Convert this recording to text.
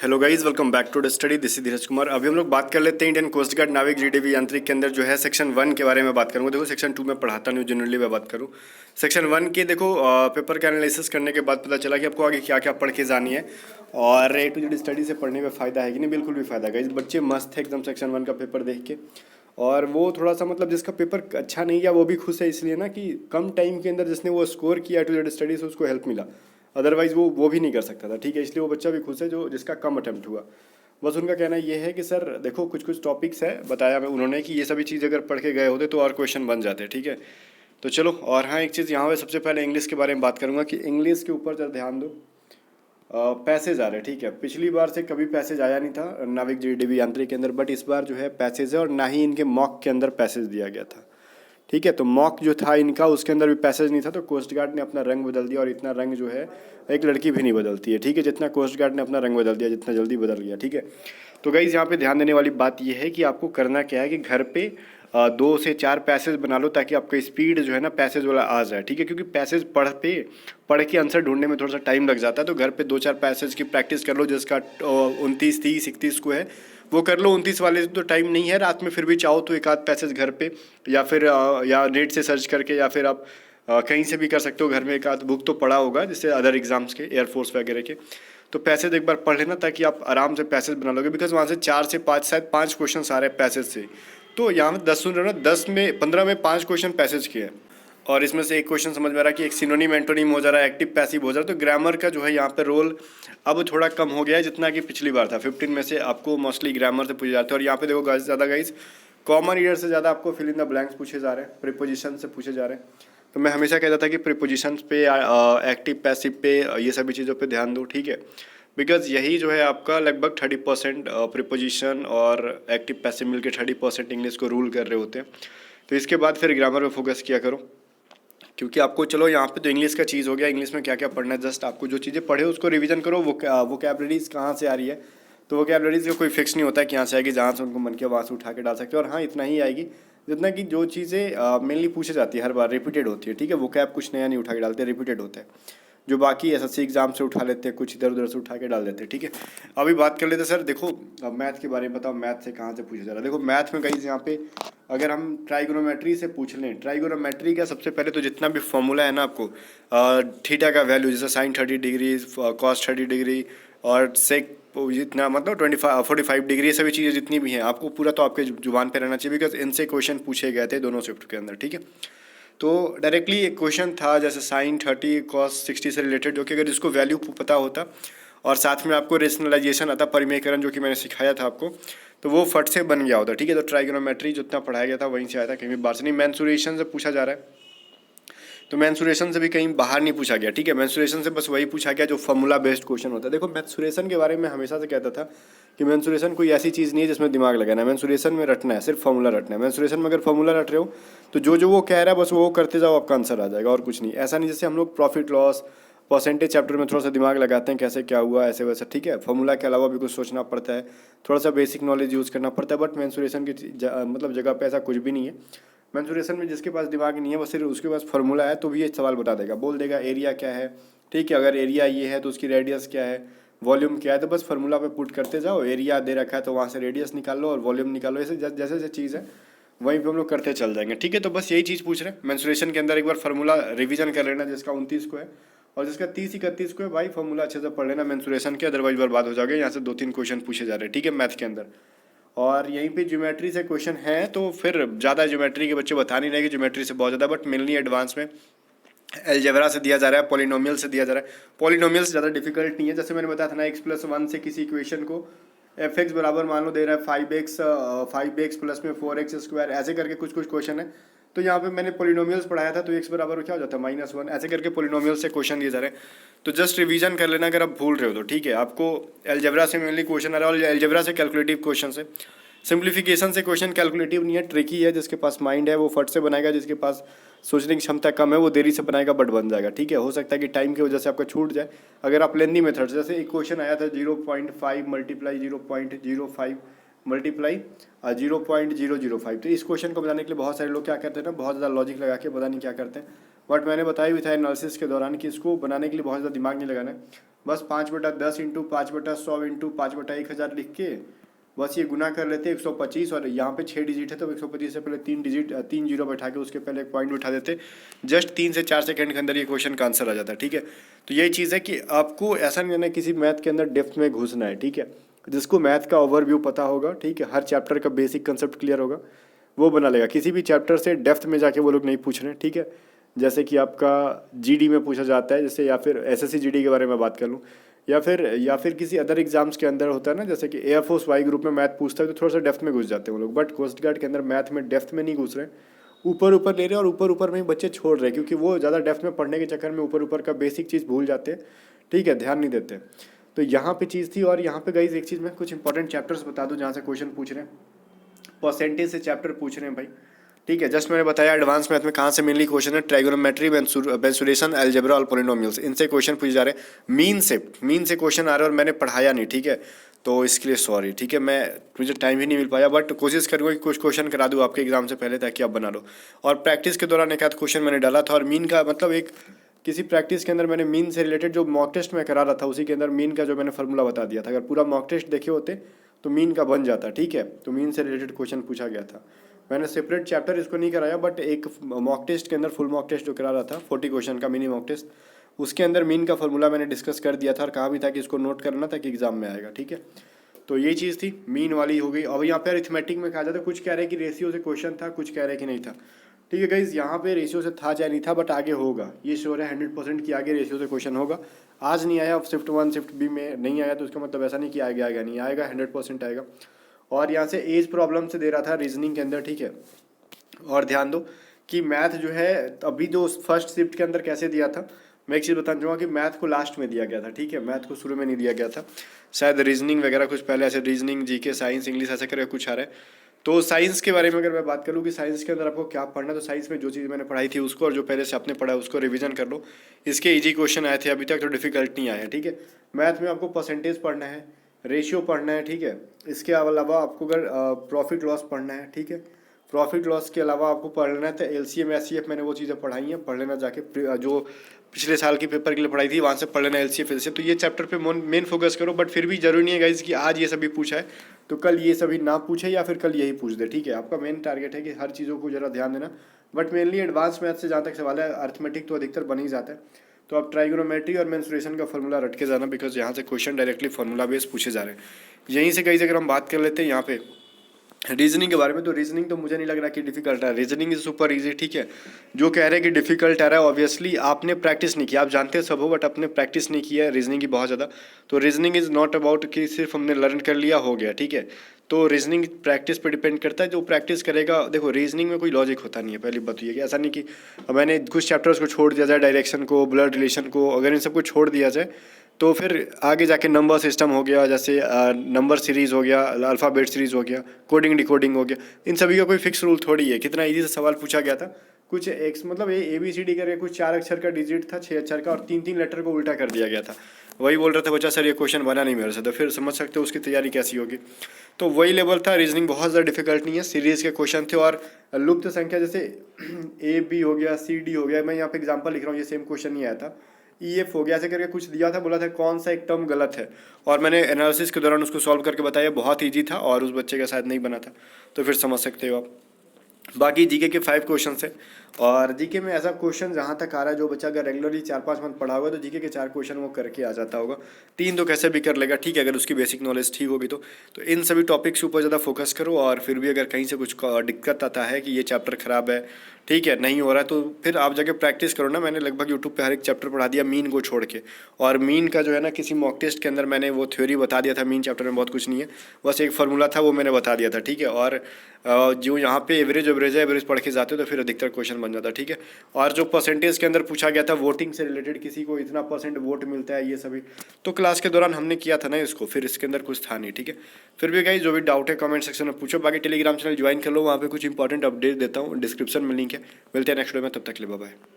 Hello guys, welcome back to the study. This is Dheeraj Kumar. अभी हम लोग बात कर लेते हैं Indian coast guard Navik GDV Yantrik के अंदर जो है सेक्शन 1 के बारे में बात करूंगा। देखो सेक्शन 2 में पढ़ाता नहीं, जनरली मैं बात करूं सेक्शन 1 के। देखो पेपर का एनालिसिस करने के बाद पता चला कि आपको आगे क्या क्या पढ़ के जानी है और ए टू जेड स्टडी से पढ़ने में फ़ायदा है कि नहीं। बिल्कुल भी फ़ायदा है। बच्चे मस्त थे एकदम सेक्शन 1 का पेपर देख के। और वो थोड़ा सा मतलब जिसका पेपर अच्छा नहीं गया वो भी खुश है, इसलिए ना कि कम टाइम के अंदर जिसने वो स्कोर किया टू जेड स्टडी से उसको हेल्प मिला, अदरवाइज वो भी नहीं कर सकता था। ठीक है, इसलिए वो बच्चा भी खुश है जो जिसका कम अटेम्प्ट हुआ। बस उनका कहना ये है कि सर देखो कुछ कुछ टॉपिक्स है बताया मैं उन्होंने कि ये सभी चीज़ अगर पढ़ के गए होते तो और क्वेश्चन बन जाते। ठीक है, तो चलो। और हाँ, एक चीज़ यहाँ पे सबसे पहले इंग्लिश के बारे में बात करूँगा कि इंग्लिश के ऊपर जरा ध्यान दो। पैसेज आ रहे हैं, ठीक है। पिछली बार से कभी पैसेज आया नहीं था नाविक जीडीवी यांत्रिक के अंदर, बट इस बार जो है पैसेज है और ना ही इनके मॉक के अंदर पैसेज दिया गया था। ठीक है, तो मॉक जो था इनका उसके अंदर भी पैसेज नहीं था, तो कोस्ट गार्ड ने अपना रंग बदल दिया। और इतना रंग जो है एक लड़की भी नहीं बदलती है। ठीक है, जितना कोस्ट गार्ड ने अपना रंग बदल दिया, जितना जल्दी बदल गया। ठीक है, तो गाइस यहाँ पे ध्यान देने वाली बात यह है कि आपको करना क्या है कि घर पे 2 से 4 पैसेज बना लो ताकि आपका स्पीड जो है ना पैसेज वाला आ जाए। ठीक है, क्योंकि पैसेज पढ़ के आंसर ढूंढने में थोड़ा सा टाइम लग जाता है, तो घर पे 2-4 पैसेज की प्रैक्टिस कर लो। जिसका 29, 30, 31 को है वो कर लो। 29 वाले से तो टाइम नहीं है, रात में फिर भी चाहो तो एक आध पैसेज घर पे या फिर या नेट से सर्च करके या फिर आप कहीं से भी कर सकते हो। घर में एक आध बुक तो पढ़ा होगा जैसे अदर एग्जाम्स के, एयरफोर्स वगैरह के। तो पैसेज एक बार पढ़ लेना ताकि आप आराम से पैसेज बना लोगे, बिकॉज वहाँ से 4 से 5 शायद 5 क्वेश्चन आ रहे हैं पैसेज से। तो यहाँ में 10 सुन रहे हो ना, 15 में 5 क्वेश्चन पैसेज के हैं। और इसमें से एक क्वेश्चन समझ में आ रहा है कि एक सिनोनिम एंटोनिम हो जा रहा है, एक्टिव पैसिव हो जा रहा है। तो ग्रामर का जो है यहाँ पे रोल अब थोड़ा कम हो गया है जितना कि पिछली बार था। 15 में से आपको मोस्टली ग्रामर से पूछे जाते हैं। और यहाँ पे देखो ज़्यादा गाइस कॉमन ईयर से ज़्यादा आपको फिल इन द ब्लैंक्स पूछे जा रहे हैं, प्रीपोजिशन से पूछे जा रहे हैं। तो मैं हमेशा कहता था कि प्रीपोजिशंस पे, एक्टिव पैसिव पे, ये सभी चीज़ों पे ध्यान दो। ठीक है, बिकॉज यही जो है आपका लगभग 30% प्रीपोजिशन और एक्टिव पैसिव मिलकर 30% इंग्लिश को रूल कर रहे होते हैं। तो इसके बाद फिर ग्रामर पे फोकस किया करो, क्योंकि आपको चलो यहाँ पे तो इंग्लिश का चीज़ हो गया। इंग्लिश में क्या क्या पढ़ना है, जस्ट आपको जो चीज़ें पढ़े उसको रिवीजन करो। वोकैबलरीज कहाँ से आ रही है, तो वोकैबलरीज का कोई फिक्स नहीं होता है कि यहाँ से आएगी, जहाँ से उनको मन किया वहाँ से उठा के डाल सकते हो। और हाँ, इतना ही आएगी जितना कि जो चीज़ें मेनली पूछी जाती है, हर बार रिपीटेड होती है। ठीक है, वोकैब कुछ नया नहीं उठा के डालते, रिपीटेड होते हैं। जो बाकी एसएससी एग्जाम से उठा लेते हैं, कुछ इधर उधर से उठा के डाल देते हैं। ठीक है, अभी बात कर लेते हैं सर। देखो मैथ के बारे में बताओ, मैथ से कहाँ से पूछा जा रहा है। देखो मैथ में गाइस यहाँ पे अगर हम ट्राइगोनोमेट्री से पूछ लें, ट्राइगोनोमेट्री का सबसे पहले तो जितना भी फॉर्मूला है ना आपको, थीटा का वैल्यू जैसे साइन 30 डिग्री, कॉस 30 डिग्री और सेक जितना मतलब 45 डिग्री, सभी चीज़ें जितनी भी हैं आपको पूरा तो आपके जुबान पे रहना चाहिए, बिकॉज इनसे क्वेश्चन पूछे गए थे दोनों शिफ्ट के अंदर। ठीक है, तो डायरेक्टली एक क्वेश्चन था जैसे साइन 30 कॉस 60 से रिलेटेड, जो कि अगर इसको वैल्यू पता होता और साथ में आपको रेशनलाइजेशन आता, परिमेयकरण जो कि मैंने सिखाया था आपको, तो वो फट से बन गया होता। ठीक है, तो ट्राइगोनोमेट्री जितना पढ़ाया गया था वहीं से आया था, कहीं भी बाहर से नहीं। मेंसुरेशन से पूछा जा रहा है, तो मेंसुरेशन से भी कहीं बाहर नहीं पूछा गया। ठीक है, मेंसुरेशन से बस वही पूछा गया जो फॉर्मूला बेस्ड क्वेश्चन होता है। देखो मेंसुरेशन के बारे में हमेशा से कहता था कि मेंसुरेशन कोई ऐसी चीज़ नहीं है जिसमें दिमाग लगाना है। मेंसुरेशन में रटना है, सिर्फ फॉर्मूला रटना है। मेंसुरेशन में अगर फॉर्मूला रट रहे हो तो जो वो कह रहा है बस वो करते जाओ, आपका आंसर आ जाएगा और कुछ नहीं। ऐसा नहीं जैसे हम लोग प्रॉफिट लॉस परसेंटेज चैप्टर में थोड़ा सा दिमाग लगाते हैं कैसे क्या हुआ ऐसे वैसे। ठीक है, फॉर्मूला के अलावा भी कुछ सोचना पड़ता है, थोड़ा सा बेसिक नॉलेज यूज़ करना पड़ता है। बट मेंसुरेशन की मतलब जगह पे ऐसा कुछ भी नहीं है। मेंसुरेशन में जिसके पास दिमाग नहीं है बस सिर्फ उसके पास फॉर्मूला है तो भी ये सवाल बता देगा, बोल देगा एरिया क्या है। ठीक है, अगर एरिया ये है तो उसकी रेडियस क्या है, वॉल्यूम क्या है, तो बस फार्मूला पे पुट करते जाओ। एरिया दे रखा है तो वहाँ से रेडियस निकाल लो और वॉल्यूम निकालो। ऐसे जैसे जैसे चीज़ है वहीं पे हम लोग करते चल जाएंगे। ठीक है, तो बस यही चीज़ पूछ रहे हैं। मेंसुरेशन के अंदर एक बार फार्मूला रिवीजन कर लेना, जिसका 29 को है और जिसका 30-31 को है, भाई फार्मूला अच्छे से पढ़ लेना मेंसुरेशन के, अदरवाइज बर्बाद हो जाओगे। यहाँ से 2-3 क्वेश्चन पूछे जा रहे हैं। ठीक है, मैथ के अंदर। और यहीं पे ज्योमेट्री से क्वेश्चन है, तो फिर ज़्यादा ज्योमेट्री के बच्चे बता नहीं रहे कि ज्योमेट्री से बहुत ज़्यादा, बट मेनली एडवांस में एलजेब्रा से दिया जा रहा है, पॉलिनोमियल से दिया जा रहा है। पॉलिनोमियल ज़्यादा डिफिकल्ट नहीं है, जैसे मैंने बताया था ना, x+1 से किसी इक्वेशन को fx बराबर मान लो दे रहा है 5x प्लस में 4x², ऐसे करके कुछ कुछ क्वेश्चन है। तो यहाँ पे मैंने पॉलिनोमियल्स पढ़ाया था, तो x बराबर क्या हो जाता है -1, ऐसे करके पॉलिनोमियल से क्वेश्चन दिए जा रहे हैं। तो जस्ट रिवीजन कर लेना अगर आप भूल रहे हो तो। ठीक है, आपको एलजेब्रा से मेनली क्वेश्चन आ रहा है और एलजेब्रा से कैलकुलेटिव क्वेश्चन से, सिंप्लीफिकेशन से क्वेश्चन कैलकुलेटिव नहीं है, ट्रिकी है। जिसके पास माइंड है वो फट से बनाएगा, जिसके पास सोचने की क्षमता कम है वो देरी से बनाएगा बट बन जाएगा। ठीक है, हो सकता है कि टाइम की वजह से आपका छूट जाए। अगर आप लेंदी मेथड, जैसे एक क्वेश्चन आया था 0.5 × 0.05 मल्टीप्लाई 0.005। तो इस क्वेश्चन को बताने के लिए बहुत सारे लोग क्या करते हैं ना, बहुत ज़्यादा लॉजिक लगा के पता नहीं क्या करते हैं, बट मैंने बताया भी था एनालिसिस के दौरान कि इसको बनाने के लिए बहुत ज़्यादा दिमाग नहीं लगाना है। बस 5/10 इंटू 5/100 इंटू 5/1000 लिख के बस ये गुना कर लेते हैं 125, और यहाँ पे 6 डिजिट है तो 125 से पहले 3 जीरो बैठा के उसके पहले एक पॉइंट उठा देते, जस्ट 3 से 4 सेकंड के अंदर ये क्वेश्चन का आंसर आ जाता है। ठीक है, तो यही चीज़ है कि आपको ऐसा नहीं है किसी मैथ के अंदर डेप्थ में घुसना है। ठीक है, जिसको मैथ का ओवरव्यू पता होगा, ठीक है, हर चैप्टर का बेसिक कंसेप्ट क्लियर होगा, वो बना लेगा। किसी भी चैप्टर से डेप्थ में जाके वो लोग नहीं पूछ रहे हैं। ठीक है, जैसे कि आपका जीडी में पूछा जाता है, जैसे या फिर एसएससी जीडी के बारे में बात कर लूँ, या फिर किसी अदर एग्जाम्स के अंदर होता है ना, जैसे कि एयरफोर्स वाई ग्रुप में मैथ पूछता है तो थोड़ा सा डेप्थ में घुस जाते हैं वो लोग, बट कोस्ट गार्ड के अंदर मैथ में डेप्थ में नहीं घुस रहे, ऊपर ऊपर ले रहे हैं, और ऊपर ऊपर में ही बच्चे छोड़ रहे हैं क्योंकि वो ज़्यादा डेप्थ में पढ़ने के चक्कर में ऊपर ऊपर का बेसिक चीज़ भूल जाते हैं। ठीक है, ध्यान नहीं देते। तो यहाँ पे चीज़ थी। और यहाँ पे गाइस एक चीज़ मैं कुछ इंपॉर्टेंट चैप्टर्स बता दूँ जहाँ से क्वेश्चन पूछ रहे हैं, परसेंटेज से चैप्टर पूछ रहे हैं भाई। ठीक है, जस्ट मैंने बताया एडवांस मैथ में कहाँ से मेनली क्वेश्चन है, ट्राइगोनोमेट्री, मेंसुरेशन, अलजेब्रा और पोलिनोमियल्स, इनसे क्वेश्चन पूछे जा रहे हैं। मीन से क्वेश्चन आ रहे हैं और मैंने पढ़ाया नहीं। ठीक है, तो इसके लिए सॉरी। ठीक है, मुझे टाइम ही नहीं मिल पाया, बट कोशिश करूँगा कि कुछ क्वेश्चन करा दूँ आपके एग्जाम से पहले ताकि आप बना लो। और प्रैक्टिस के दौरान एक आध क्वेश्चन मैंने डाला था, और मीन का मतलब एक किसी प्रैक्टिस के अंदर मैंने मीन से रिलेटेड जो मॉक टेस्ट में करा रहा था उसी के अंदर मीन का जो मैंने फार्मूला बता दिया था। अगर पूरा मॉक टेस्ट देखे होते तो मीन का बन जाता। ठीक है, तो मीन से रिलेटेड क्वेश्चन पूछा गया था। मैंने सेपरेट चैप्टर इसको नहीं कराया, बट एक मॉक टेस्ट के अंदर फुल मॉक टेस्ट जो करा रहा था 40 क्वेश्चन का मिनी मॉक टेस्ट, उसके अंदर मीन का फार्मूला मैंने डिस्कस कर दिया था और कहा भी था कि इसको नोट करना था कि एग्जाम में आएगा। ठीक है, तो ये चीज़ थी, मीन वाली हो गई। अब यहाँ पे अरिथमेटिक में कहा जाता है, कुछ कह रहे हैं कि रेशियो से क्वेश्चन था, कुछ कह रहे हैं कि नहीं था। ठीक है गाइज, यहाँ पे रेशियो से था चाहे नहीं था, बट आगे होगा, ये श्योर है 100% कि आगे रेशियो से क्वेश्चन होगा। आज नहीं आया, शिफ्ट 1 शिफ्ट बी में नहीं आया तो उसका मतलब ऐसा नहीं कि आगे आएगा, नहीं आएगा, 100% आएगा। और यहाँ से एज प्रॉब्लम से दे रहा था रीजनिंग के अंदर। ठीक है, और ध्यान दो कि मैथ जो है अभी जो फर्स्ट शिफ्ट के अंदर कैसे दिया था, मैं एक चीज़ बताना चाहूँगा कि मैथ को लास्ट में दिया गया था। ठीक है, मैथ को शुरू में नहीं दिया गया था, शायद रीजनिंग वगैरह कुछ पहले, ऐसे रीजनिंग, जीके, साइंस, इंग्लिश ऐसा करके कुछ आ रहा है। तो साइंस के बारे में अगर मैं बात करूँ कि साइंस के अंदर आपको क्या पढ़ना है, तो साइंस में जो चीज़ मैंने पढ़ाई थी उसको, और जो पहले से आपने पढ़ा है उसको रिवीजन कर लो। इसके इजी क्वेश्चन आए थे अभी तक, तो डिफिकल्ट नहीं आया है। ठीक है, मैथ में आपको परसेंटेज पढ़ना है, रेशियो पढ़ना है। ठीक है, इसके अलावा आपको अगर प्रॉफिट लॉस पढ़ना है। ठीक है, प्रॉफिट लॉस के अलावा आपको पढ़ लेना है तो एलसीएम एचसीएफ, मैंने वो चीज़ें पढ़ाई हैं, पढ़ लेना जाके, जो पिछले साल की पेपर के लिए पढ़ाई थी वहाँ से पढ़ लेना एलसीएफ एलसीएफ। तो ये चैप्टर पे मेन फोकस करो, बट फिर भी जरूरी नहीं है गाइज कि आज ये सभी पूछा है तो कल ये सभी ना पूछे या फिर कल यही पूछ दे। ठीक है, आपका मेन टारगेट है कि हर चीज़ों को जरा ध्यान देना, बट मेनली एडवांस मैथ से जहाँ तक सवाल है, अर्थमेटिक तो अधिकतर बन ही जाता है। तो आप ट्राइगोनोमेट्री और मेंसुरेशन का फॉर्मूला रट के जाना, बिकॉज यहाँ से क्वेश्चन डायरेक्टली फार्मूला बेस पूछे जा रहे हैं। यहीं से कहीं अगर हम बात कर लेते हैं यहाँ पे रीजनिंग के बारे में, तो रीजनिंग तो मुझे नहीं लग रहा कि डिफिकल्ट है, रीजनिंग इज सुपर इजी। ठीक है, जो कह रहे हैं कि डिफिकल्ट आ रहा है, ऑब्वियसली आपने प्रैक्टिस नहीं किया, आप जानते हैं सब हो, बट आपने प्रैक्टिस नहीं किया है रीजनिंग की बहुत ज़्यादा। तो रीजनिंग इज़ नॉट अबाउट कि सिर्फ हमने लर्न कर लिया हो गया। ठीक है, तो रीजनिंग प्रैक्टिस पे डिपेंड करता है, जो प्रैक्टिस करेगा। देखो, रीजनिंग में कोई लॉजिक होता नहीं है, पहली बात ये कि ऐसा नहीं कि मैंने कुछ चैप्टर्स को छोड़ दिया जाए, डायरेक्शन को, ब्लड रिलेशन को, अगर इन सबको छोड़ दिया जाए तो फिर आगे जाके नंबर सिस्टम हो गया, जैसे नंबर सीरीज़ हो गया, अल्फ़ाबेट सीरीज़ हो गया, कोडिंग डिकोडिंग हो गया, इन सभी का कोई फिक्स रूल थोड़ी है। कितना इजी से सवाल पूछा गया था, कुछ एक्स मतलब ABCD करके कुछ 4 अक्षर का डिजिट था, 6 अक्षर का, और 3 लेटर को उल्टा कर दिया गया था। वही बोल रहा था बच्चा, सर ये क्वेश्चन बना नहीं मेरे से, तो फिर समझ सकते हो उसकी तैयारी कैसी होगी। तो वही लेवल था, रीजनिंग बहुत ज़्यादा डिफिकल्ट नहीं है, सीरीज़ के क्वेश्चन थे। और लुप्त संख्या जैसे AB हो गया, CD हो गया, मैं यहाँ पे एग्जाम्पल लिख रहा हूँ, ये सेम क्वेश्चन नहीं आया था। EF हो गया, ऐसे करके कुछ दिया था, बोला था कौन सा एक टर्म गलत है, और मैंने एनालिसिस के दौरान उसको सॉल्व करके बताया, बहुत ईजी था और उस बच्चे का शायद नहीं बना था, तो फिर समझ सकते हो आप। बाकी जीके के 5 क्वेश्चन है, और जीके में ऐसा क्वेश्चन जहाँ तक आ रहा है, जो बच्चा अगर रेगुलरली 4-5 मंथ पढ़ा होगा तो जीके के 4 क्वेश्चन वो करके आ जाता होगा, 3 तो कैसे भी कर लेगा। ठीक है, अगर उसकी बेसिक नॉलेज ठीक होगी तो इन सभी टॉपिक्स के ऊपर ज़्यादा फोकस करो। और फिर भी अगर कहीं से कुछ दिक्कत आता है कि ये चैप्टर ख़राब है, ठीक है, नहीं हो रहा है, तो फिर आप जाके प्रैक्टिस करो ना। मैंने लगभग यूट्यूब पे हर एक चैप्टर पढ़ा दिया मीन को छोड़ के, और मीन का जो है ना, किसी मॉक टेस्ट के अंदर मैंने वो थ्योरी बता दिया था। मीन चैप्टर में बहुत कुछ नहीं है, बस एक फार्मूला था, वो मैंने बता दिया था। ठीक है, और जो यहाँ पे एवरेज पढ़ के जाते हो तो फिर अधिकतर क्वेश्चन बन जाता है। ठीक है, और जो परसेंटेज के अंदर पूछा गया था वोटिंग से रिलेटेड, किसी को इतना % वोट मिलता है, ये सभी तो क्लास के दौरान हमने किया था ना इसको, फिर इसके अंदर कुछ था नहीं। ठीक है, फिर भी गाइस जो भी डाउट है कमेंट सेक्शन में पूछो। बाकी टेलीग्राम चैनल ज्वाइन कर लो, वहाँ पे कुछ इंपॉर्टेंट अपडेट देता हूँ, डिस्क्रिप्शन में लिंक है। मिलते हैं नेक्स्ट वीडियो में, तब तक के लिए बाय बाय।